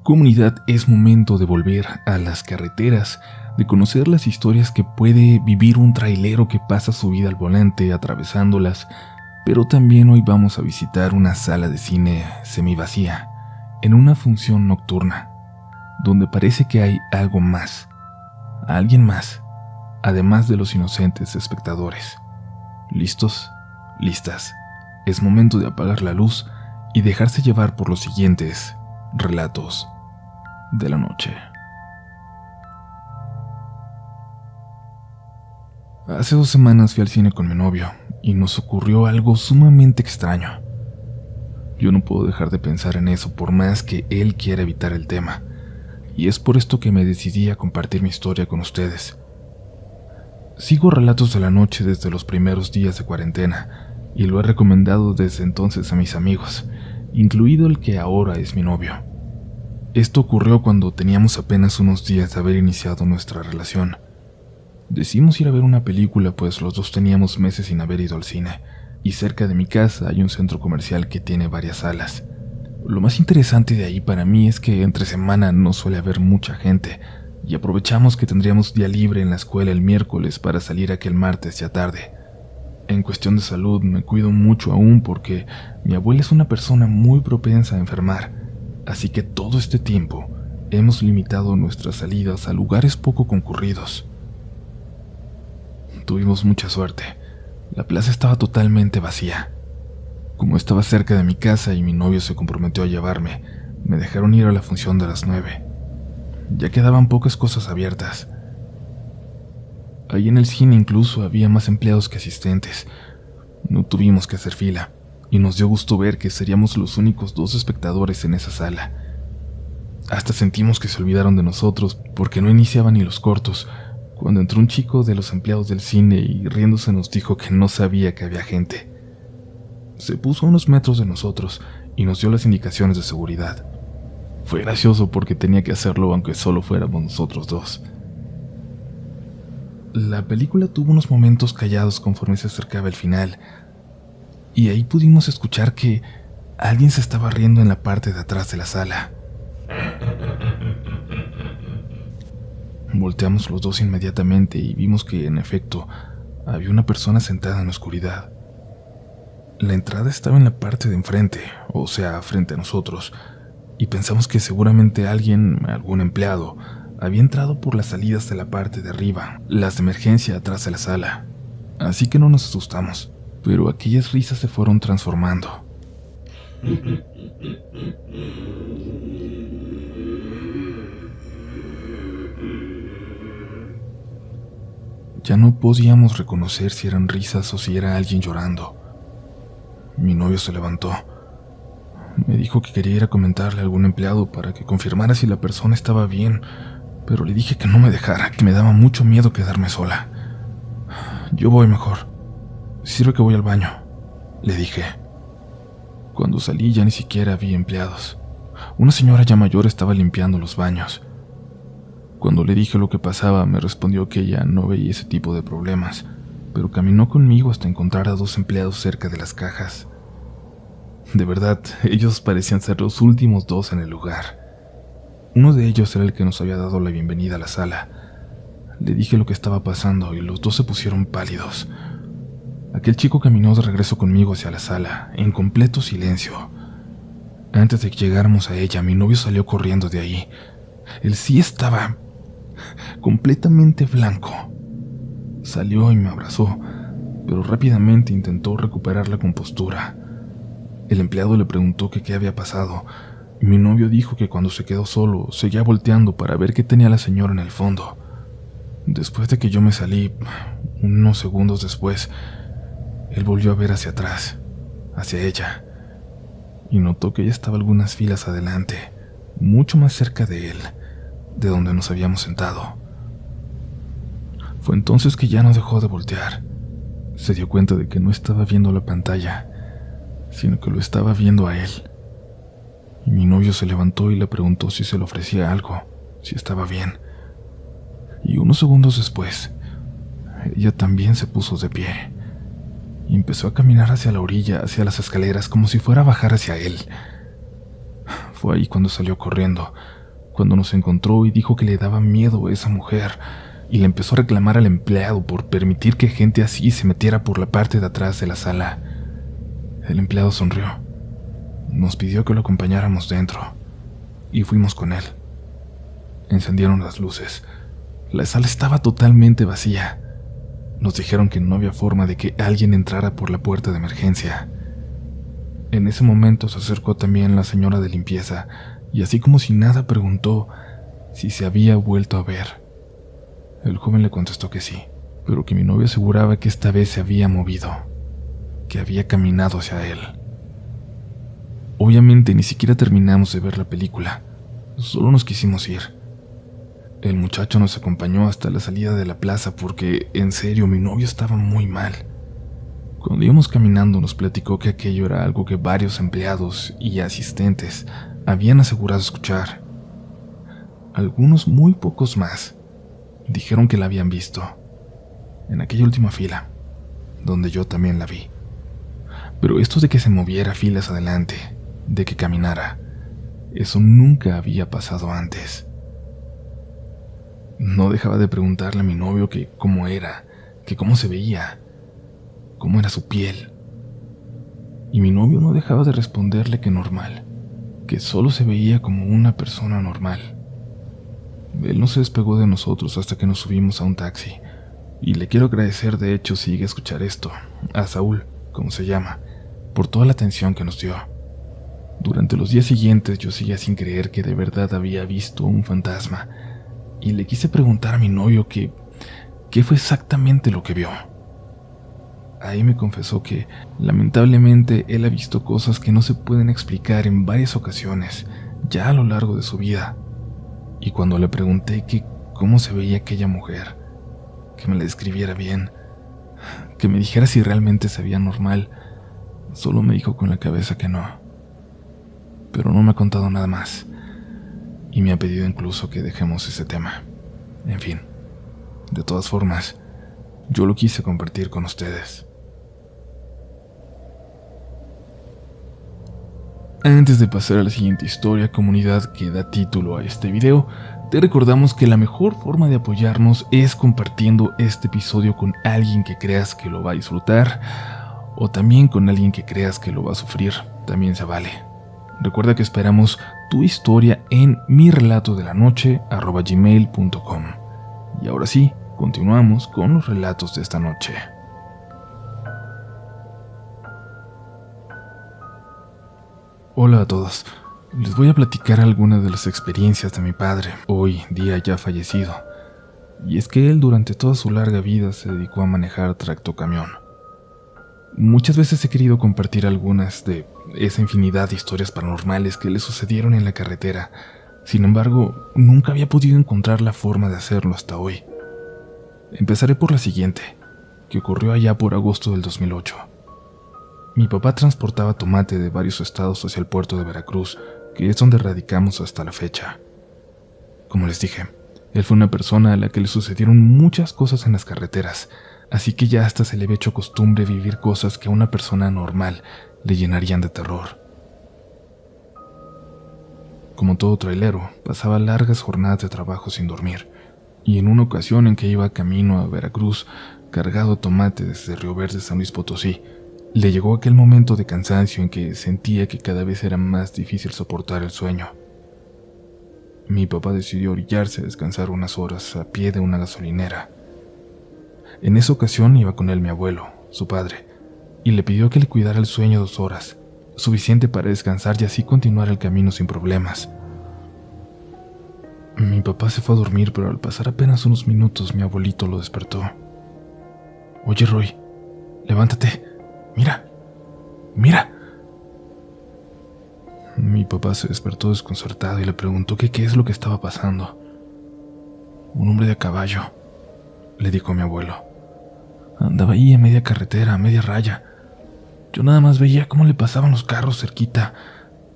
Comunidad, es momento de volver a las carreteras, de conocer las historias que puede vivir un trailero que pasa su vida al volante atravesándolas, pero también hoy vamos a visitar una sala de cine semivacía, en una función nocturna, donde parece que hay algo más, alguien más, además de los inocentes espectadores. ¿Listos? ¿Listas? Es momento de apagar la luz y dejarse llevar por los siguientes relatos de la noche. Hace 2 semanas fui al cine con mi novio y nos ocurrió algo sumamente extraño. Yo no puedo dejar de pensar en eso por más que él quiera evitar el tema, y es por esto que me decidí a compartir mi historia con ustedes. Sigo Relatos de la Noche desde los primeros días de cuarentena y lo he recomendado desde entonces a mis amigos, incluido el que ahora es mi novio. Esto ocurrió cuando teníamos apenas unos días de haber iniciado nuestra relación. Decidimos ir a ver una película pues los dos teníamos meses sin haber ido al cine, y cerca de mi casa hay un centro comercial que tiene varias salas. Lo más interesante de ahí para mí es que entre semana no suele haber mucha gente, y aprovechamos que tendríamos día libre en la escuela el miércoles para salir aquel martes ya tarde. En cuestión de salud me cuido mucho aún porque mi abuela es una persona muy propensa a enfermar, así que todo este tiempo hemos limitado nuestras salidas a lugares poco concurridos. Tuvimos mucha suerte. La plaza estaba totalmente vacía. Como estaba cerca de mi casa y mi novio se comprometió a llevarme, me dejaron ir a la función de las 9. Ya quedaban pocas cosas abiertas. Ahí en el cine incluso había más empleados que asistentes. No tuvimos que hacer fila, y nos dio gusto ver que seríamos los únicos 2 espectadores en esa sala. Hasta sentimos que se olvidaron de nosotros porque no iniciaban ni los cortos, cuando entró un chico de los empleados del cine y riéndose nos dijo que no sabía que había gente. Se puso a unos metros de nosotros y nos dio las indicaciones de seguridad. Fue gracioso porque tenía que hacerlo aunque solo fuéramos nosotros 2. La película tuvo unos momentos callados conforme se acercaba el final, y ahí pudimos escuchar que alguien se estaba riendo en la parte de atrás de la sala. Volteamos los 2 inmediatamente y vimos que, en efecto, había una persona sentada en la oscuridad. La entrada estaba en la parte de enfrente, o sea, frente a nosotros, y pensamos que seguramente algún empleado, había entrado por las salidas de la parte de arriba, las de emergencia atrás de la sala. Así que no nos asustamos, pero aquellas risas se fueron transformando. Ya no podíamos reconocer si eran risas o si era alguien llorando. Mi novio se levantó. Me dijo que quería ir a comentarle a algún empleado para que confirmara si la persona estaba bien, pero le dije que no me dejara, que me daba mucho miedo quedarme sola. Yo voy mejor. Sirve que voy al baño, le dije. Cuando salí ya ni siquiera vi empleados. Una señora ya mayor estaba limpiando los baños. Cuando le dije lo que pasaba, me respondió que ella no veía ese tipo de problemas, pero caminó conmigo hasta encontrar a 2 empleados cerca de las cajas. De verdad, ellos parecían ser los últimos 2 en el lugar. Uno de ellos era el que nos había dado la bienvenida a la sala. Le dije lo que estaba pasando y los 2 se pusieron pálidos. Aquel chico caminó de regreso conmigo hacia la sala, en completo silencio. Antes de que llegáramos a ella, mi novio salió corriendo de ahí. Él sí estaba completamente blanco. Salió y me abrazó, pero rápidamente intentó recuperar la compostura. El empleado le preguntó que qué había pasado, y mi novio dijo que cuando se quedó solo, seguía volteando para ver qué tenía la señora en el fondo. Después de que yo me salí, unos segundos después, él volvió a ver hacia atrás, hacia ella, y notó que ella estaba algunas filas adelante, mucho más cerca de él, de donde nos habíamos sentado. Fue entonces que ya no dejó de voltear. Se dio cuenta de que no estaba viendo la pantalla, sino que lo estaba viendo a él. Y mi novio se levantó y le preguntó si se le ofrecía algo, si estaba bien. Y unos segundos después, ella también se puso de pie y empezó a caminar hacia la orilla, hacia las escaleras, como si fuera a bajar hacia él. fue ahí cuando salió corriendo, cuando nos encontró y dijo que le daba miedo a esa mujer, y le empezó a reclamar al empleado por permitir que gente así se metiera por la parte de atrás de la sala. El empleado sonrió. Nos pidió que lo acompañáramos dentro, y fuimos con él. Encendieron las luces. La sala estaba totalmente vacía. Nos dijeron que no había forma de que alguien entrara por la puerta de emergencia. En ese momento se acercó también la señora de limpieza, y así como si nada preguntó si se había vuelto a ver. El joven le contestó que sí, pero que mi novio aseguraba que esta vez se había movido, que había caminado hacia él. Obviamente ni siquiera terminamos de ver la película, solo nos quisimos ir. El muchacho nos acompañó hasta la salida de la plaza porque, en serio, mi novio estaba muy mal. Cuando íbamos caminando nos platicó que aquello era algo que varios empleados y asistentes habían asegurado escuchar. Algunos, muy pocos más, dijeron que la habían visto, en aquella última fila, donde yo también la vi. Pero esto de que se moviera filas adelante, de que caminara, eso nunca había pasado antes. No dejaba de preguntarle a mi novio que cómo era, que cómo se veía, cómo era su piel. Y mi novio no dejaba de responderle que normal, que solo se veía como una persona normal. Él no se despegó de nosotros hasta que nos subimos a un taxi, y le quiero agradecer, de hecho, si llega a escuchar esto, a Saúl, como se llama, por toda la atención que nos dio. Durante los días siguientes yo seguía sin creer que de verdad había visto un fantasma, y le quise preguntar a mi novio qué fue exactamente lo que vio. Ahí me confesó que, lamentablemente, él ha visto cosas que no se pueden explicar en varias ocasiones, ya a lo largo de su vida. Y cuando le pregunté que cómo se veía aquella mujer, que me la describiera bien, que me dijera si realmente se veía normal, solo me dijo con la cabeza que no. Pero no me ha contado nada más, y me ha pedido incluso que dejemos ese tema. En fin, de todas formas, yo lo quise compartir con ustedes. Antes de pasar a la siguiente historia, comunidad que da título a este video, te recordamos que la mejor forma de apoyarnos es compartiendo este episodio con alguien que creas que lo va a disfrutar, o también con alguien que creas que lo va a sufrir, también se vale. Recuerda que esperamos tu historia en mirelatodelanoche@gmail.com. Y ahora sí, continuamos con los relatos de esta noche. Hola a todos. Les voy a platicar algunas de las experiencias de mi padre, hoy día ya fallecido. Y es que él durante toda su larga vida se dedicó a manejar tractocamión. Muchas veces he querido compartir algunas de esa infinidad de historias paranormales que le sucedieron en la carretera. Sin embargo, nunca había podido encontrar la forma de hacerlo hasta hoy. Empezaré por la siguiente, que ocurrió allá por agosto del 2008. Mi papá transportaba tomate de varios estados hacia el puerto de Veracruz, que es donde radicamos hasta la fecha. Como les dije, él fue una persona a la que le sucedieron muchas cosas en las carreteras, así que ya hasta se le había hecho costumbre vivir cosas que a una persona normal le llenarían de terror. Como todo trailero, pasaba largas jornadas de trabajo sin dormir, y en una ocasión en que iba camino a Veracruz, cargado de tomate desde Río Verde, San Luis Potosí, le llegó aquel momento de cansancio en que sentía que cada vez era más difícil soportar el sueño. Mi papá decidió orillarse a descansar unas horas a pie de una gasolinera. En esa ocasión iba con él mi abuelo, su padre, y le pidió que le cuidara el sueño 2 horas, suficiente para descansar y así continuar el camino sin problemas. Mi papá se fue a dormir, pero al pasar apenas unos minutos mi abuelito lo despertó. «Oye, Roy, levántate. Mira, mira». Mi papá se despertó desconcertado y le preguntó que qué es lo que estaba pasando. «Un hombre de a caballo», le dijo mi abuelo. «Andaba ahí a media carretera, a media raya. Yo nada más veía cómo le pasaban los carros cerquita.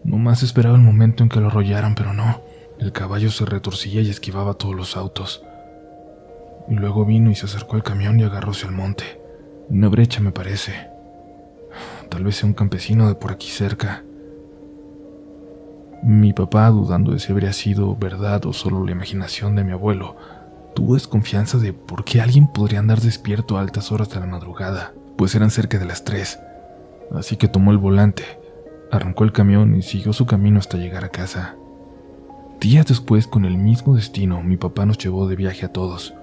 Nomás esperaba el momento en que lo arrollaran, pero no. El caballo se retorcía y esquivaba todos los autos. Y luego vino y se acercó al camión y agarróse al monte. Una brecha, me parece. Tal vez sea un campesino de por aquí cerca». Mi papá, dudando de si habría sido verdad o solo la imaginación de mi abuelo, tuvo desconfianza de por qué alguien podría andar despierto a altas horas de la madrugada, pues eran cerca de las 3. Así que tomó el volante, arrancó el camión y siguió su camino hasta llegar a casa. Días después, con el mismo destino, mi papá nos llevó de viaje a todos.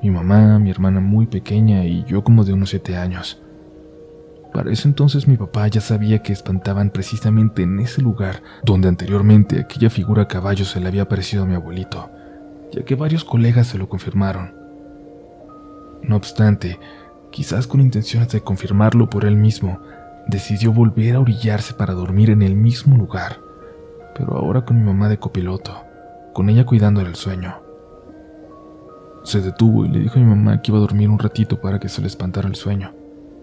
Mi mamá, mi hermana muy pequeña y yo como de unos 7 años. Para ese entonces mi papá ya sabía que espantaban precisamente en ese lugar donde anteriormente aquella figura a caballo se le había aparecido a mi abuelito, ya que varios colegas se lo confirmaron. No obstante, quizás con intenciones de confirmarlo por él mismo, decidió volver a orillarse para dormir en el mismo lugar, pero ahora con mi mamá de copiloto, con ella cuidándole el sueño. Se detuvo y le dijo a mi mamá que iba a dormir un ratito para que se le espantara el sueño,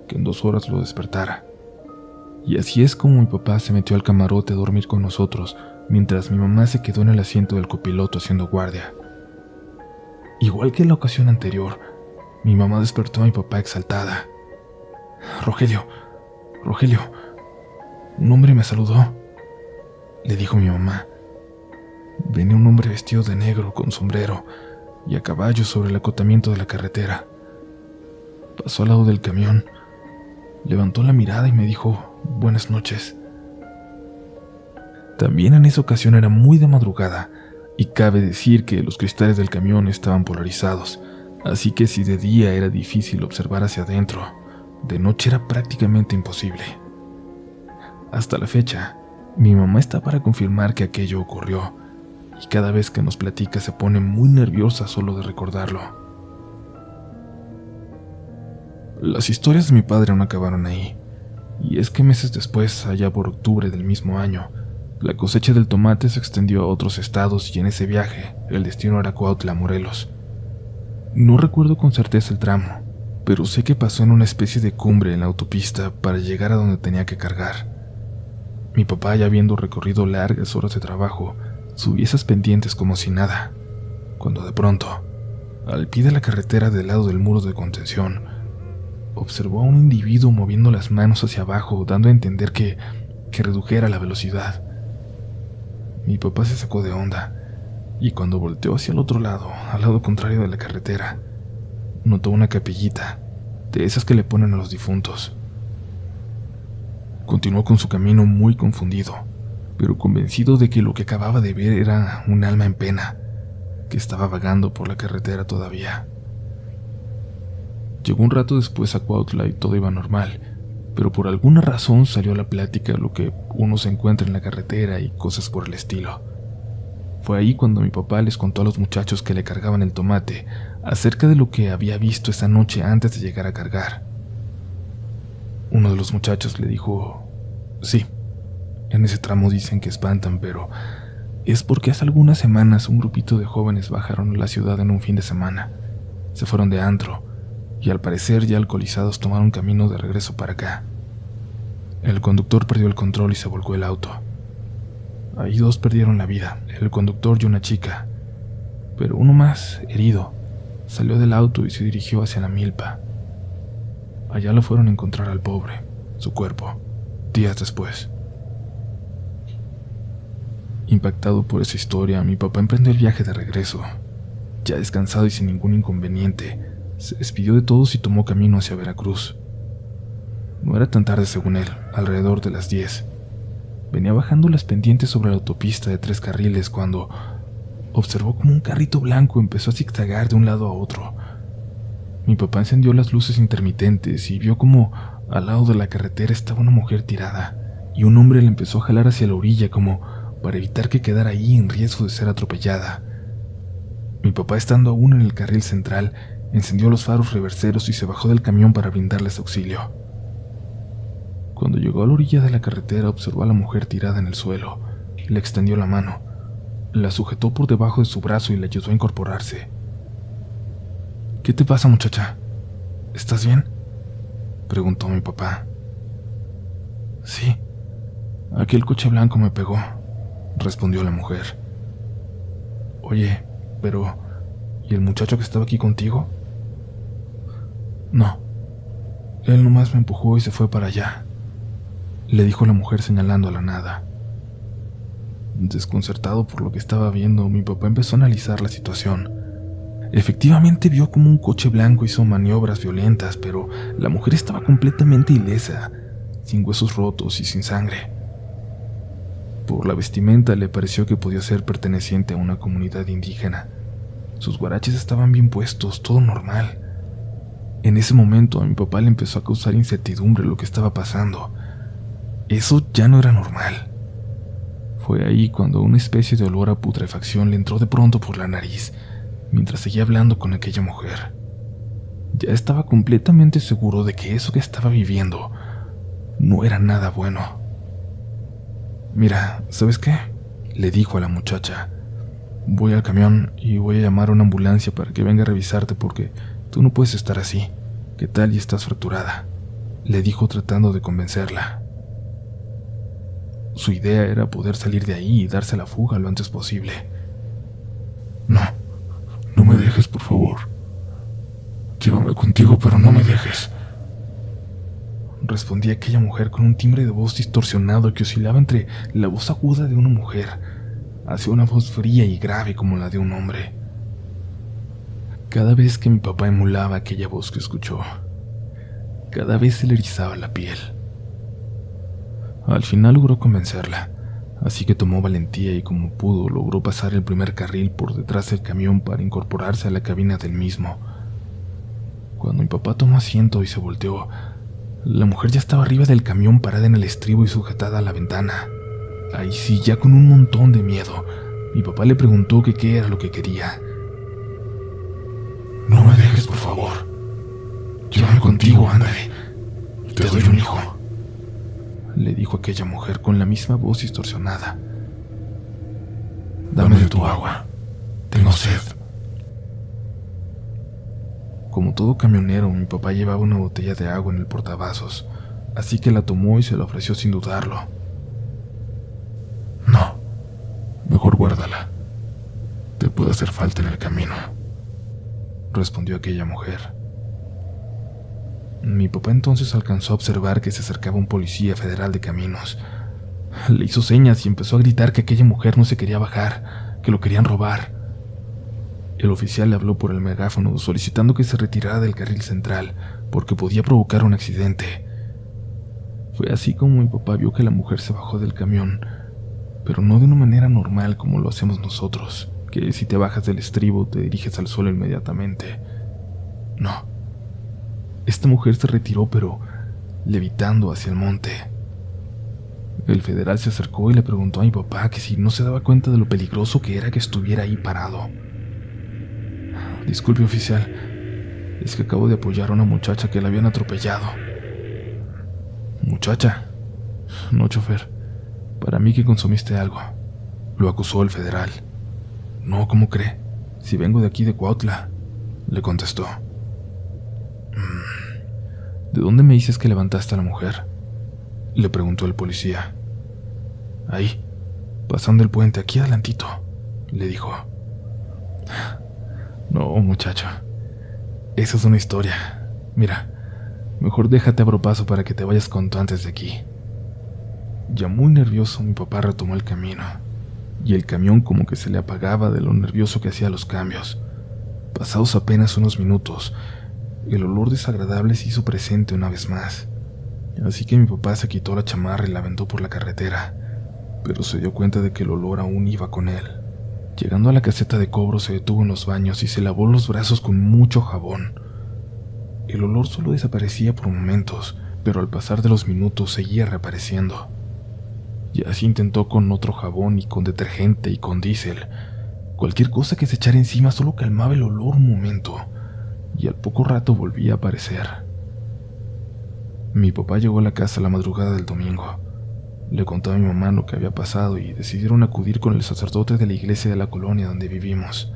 que en 2 horas lo despertara. Y así es como mi papá se metió al camarote a dormir con nosotros, mientras mi mamá se quedó en el asiento del copiloto haciendo guardia. Igual que en la ocasión anterior, mi mamá despertó a mi papá exaltada. Rogelio, un hombre me saludó, le dijo mi mamá. Venía un hombre vestido de negro con sombrero y a caballo sobre el acotamiento de la carretera. Pasó al lado del camión, levantó la mirada y me dijo buenas noches. También en esa ocasión era muy de madrugada, y cabe decir que los cristales del camión estaban polarizados, así que si de día era difícil observar hacia adentro, de noche era prácticamente imposible. Hasta la fecha, mi mamá está para confirmar que aquello ocurrió, y cada vez que nos platica se pone muy nerviosa solo de recordarlo. Las historias de mi padre no acabaron ahí, y es que meses después, allá por octubre del mismo año, la cosecha del tomate se extendió a otros estados y en ese viaje el destino era Cuautla, Morelos. No recuerdo con certeza el tramo, pero sé que pasó en una especie de cumbre en la autopista para llegar a donde tenía que cargar. Mi papá, ya habiendo recorrido largas horas de trabajo, subía esas pendientes como si nada, cuando de pronto, al pie de la carretera del lado del muro de contención, observó a un individuo moviendo las manos hacia abajo, dando a entender que redujera la velocidad. Mi papá se sacó de onda, y cuando volteó hacia el otro lado, al lado contrario de la carretera, notó una capillita, de esas que le ponen a los difuntos. Continuó con su camino muy confundido, pero convencido de que lo que acababa de ver era un alma en pena, que estaba vagando por la carretera todavía. Llegó un rato después a Cuautla y todo iba normal, pero por alguna razón salió a la plática lo que uno se encuentra en la carretera y cosas por el estilo. Fue ahí cuando mi papá les contó a los muchachos que le cargaban el tomate acerca de lo que había visto esa noche antes de llegar a cargar. Uno de los muchachos le dijo, sí, en ese tramo dicen que espantan, pero es porque hace algunas semanas un grupito de jóvenes bajaron a la ciudad en un fin de semana. Se fueron de antro, y al parecer ya alcoholizados tomaron camino de regreso para acá. El conductor perdió el control y se volcó el auto. Ahí 2 perdieron la vida, el conductor y una chica, pero uno más, herido, salió del auto y se dirigió hacia la milpa. Allá lo fueron a encontrar al pobre, su cuerpo, días después. Impactado por esa historia, mi papá emprendió el viaje de regreso. Ya descansado y sin ningún inconveniente, se despidió de todos y tomó camino hacia Veracruz. No era tan tarde según él, alrededor de las 10. Venía bajando las pendientes sobre la autopista de 3 carriles cuando observó como un carrito blanco empezó a zigzagar de un lado a otro. Mi papá encendió las luces intermitentes y vio como al lado de la carretera estaba una mujer tirada, y un hombre le empezó a jalar hacia la orilla como para evitar que quedara ahí en riesgo de ser atropellada. Mi papá, estando aún en el carril central, encendió los faros reverseros y se bajó del camión para brindarles auxilio. Cuando llegó a la orilla de la carretera, observó a la mujer tirada en el suelo. Le extendió la mano, la sujetó por debajo de su brazo y le ayudó a incorporarse. ¿Qué te pasa, muchacha? ¿Estás bien?, preguntó mi papá. Sí, aquel coche blanco me pegó, respondió la mujer. Oye, pero ¿y el muchacho que estaba aquí contigo? No, él nomás me empujó y se fue para allá, le dijo la mujer señalando a la nada. Desconcertado por lo que estaba viendo, mi papá empezó a analizar la situación. Efectivamente vio como un coche blanco hizo maniobras violentas, pero la mujer estaba completamente ilesa, sin huesos rotos y sin sangre. Por la vestimenta le pareció que podía ser perteneciente a una comunidad indígena. Sus guaraches estaban bien puestos, todo normal. En ese momento a mi papá le empezó a causar incertidumbre lo que estaba pasando. Eso ya no era normal. Fue ahí cuando una especie de olor a putrefacción le entró de pronto por la nariz, mientras seguía hablando con aquella mujer. Ya estaba completamente seguro de que eso que estaba viviendo no era nada bueno. «Mira, ¿sabes qué?», le dijo a la muchacha. «Voy al camión y voy a llamar a una ambulancia para que venga a revisarte porque tú no puedes estar así. ¿Qué tal y estás fracturada?», le dijo tratando de convencerla. Su idea era poder salir de ahí y darse la fuga lo antes posible. «No, no me dejes, por favor. Llévame contigo, pero no me dejes», respondía aquella mujer con un timbre de voz distorsionado que oscilaba entre la voz aguda de una mujer hacia una voz fría y grave como la de un hombre. Cada vez que mi papá emulaba aquella voz que escuchó, cada vez se le erizaba la piel. Al final logró convencerla, así que tomó valentía y como pudo logró pasar el primer carril por detrás del camión para incorporarse a la cabina del mismo. Cuando mi papá tomó asiento y se volteó, la mujer ya estaba arriba del camión parada en el estribo y sujetada a la ventana. Ahí sí, ya con un montón de miedo, mi papá le preguntó que qué era lo que quería. «No me dejes, por favor. Llévame contigo, ándale. Te doy un hijo», le dijo aquella mujer con la misma voz distorsionada. «Dame de tu agua. Tengo sed». Como todo camionero, mi papá llevaba una botella de agua en el portavasos, así que la tomó y se la ofreció sin dudarlo. «No, mejor guárdala. Te puede hacer falta en el camino», respondió aquella mujer. Mi papá entonces alcanzó a observar que se acercaba un policía federal de caminos. Le hizo señas y empezó a gritar que aquella mujer no se quería bajar, que lo querían robar. El oficial le habló por el megáfono solicitando que se retirara del carril central porque podía provocar un accidente. Fue así como mi papá vio que la mujer se bajó del camión, pero no de una manera normal como lo hacemos nosotros, que si te bajas del estribo te diriges al suelo inmediatamente. No. Esta mujer se retiró, pero levitando hacia el monte. El federal se acercó y le preguntó a mi papá que si no se daba cuenta de lo peligroso que era que estuviera ahí parado. «Disculpe, oficial, es que acabo de apoyar a una muchacha que la habían atropellado». «¿Muchacha?» «No, chofer. Para mí que consumiste algo», lo acusó el federal. «No, ¿cómo cree? Si vengo de aquí de Cuautla», le contestó. «¿De dónde me dices que levantaste a la mujer?», le preguntó el policía. «Ahí, pasando el puente, aquí adelantito», le dijo. «No, muchacho, esa es una historia. Mira, mejor déjate abro paso para que te vayas cuanto antes de aquí». Ya muy nervioso, mi papá retomó el camino, y el camión como que se le apagaba de lo nervioso que hacía los cambios. Pasados apenas unos minutos, el olor desagradable se hizo presente una vez más, así que mi papá se quitó la chamarra y la aventó por la carretera, pero se dio cuenta de que el olor aún iba con él. Llegando a la caseta de cobro se detuvo en los baños y se lavó los brazos con mucho jabón. El olor solo desaparecía por momentos, pero al pasar de los minutos seguía reapareciendo. Y así intentó con otro jabón y con detergente y con diésel. Cualquier cosa que se echara encima solo calmaba el olor un momento, y al poco rato volvía a aparecer. Mi papá llegó a la casa la madrugada del domingo. Le contó a mi mamá lo que había pasado y decidieron acudir con el sacerdote de la iglesia de la colonia donde vivimos.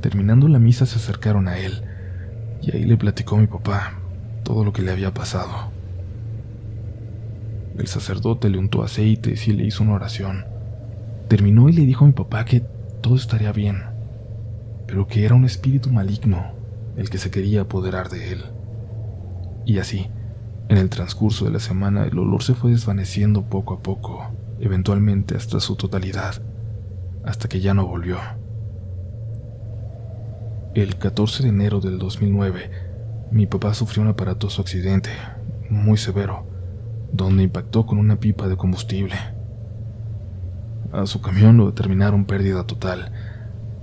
Terminando la misa se acercaron a él, y ahí le platicó a mi papá todo lo que le había pasado. El sacerdote le untó aceites y le hizo una oración. Terminó y le dijo a mi papá que todo estaría bien, pero que era un espíritu maligno el que se quería apoderar de él. Y así, en el transcurso de la semana, el olor se fue desvaneciendo poco a poco, eventualmente hasta su totalidad, hasta que ya no volvió. El 14 de enero del 2009, mi papá sufrió un aparatoso accidente, muy severo, donde impactó con una pipa de combustible. A su camión lo determinaron pérdida total,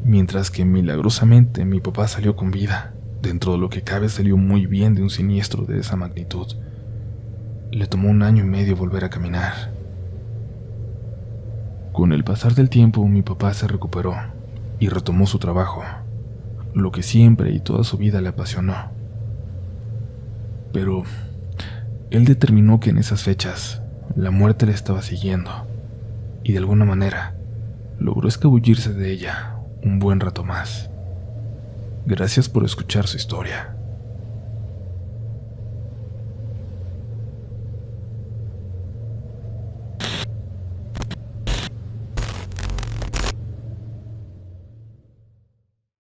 mientras que milagrosamente mi papá salió con vida. Dentro de lo que cabe, salió muy bien de un siniestro de esa magnitud. Le tomó 1 año y medio volver a caminar. Con el pasar del tiempo, mi papá se recuperó y retomó su trabajo, lo que siempre y toda su vida le apasionó. Pero él determinó que en esas fechas la muerte le estaba siguiendo, y de alguna manera logró escabullirse de ella un buen rato más. Gracias por escuchar su historia.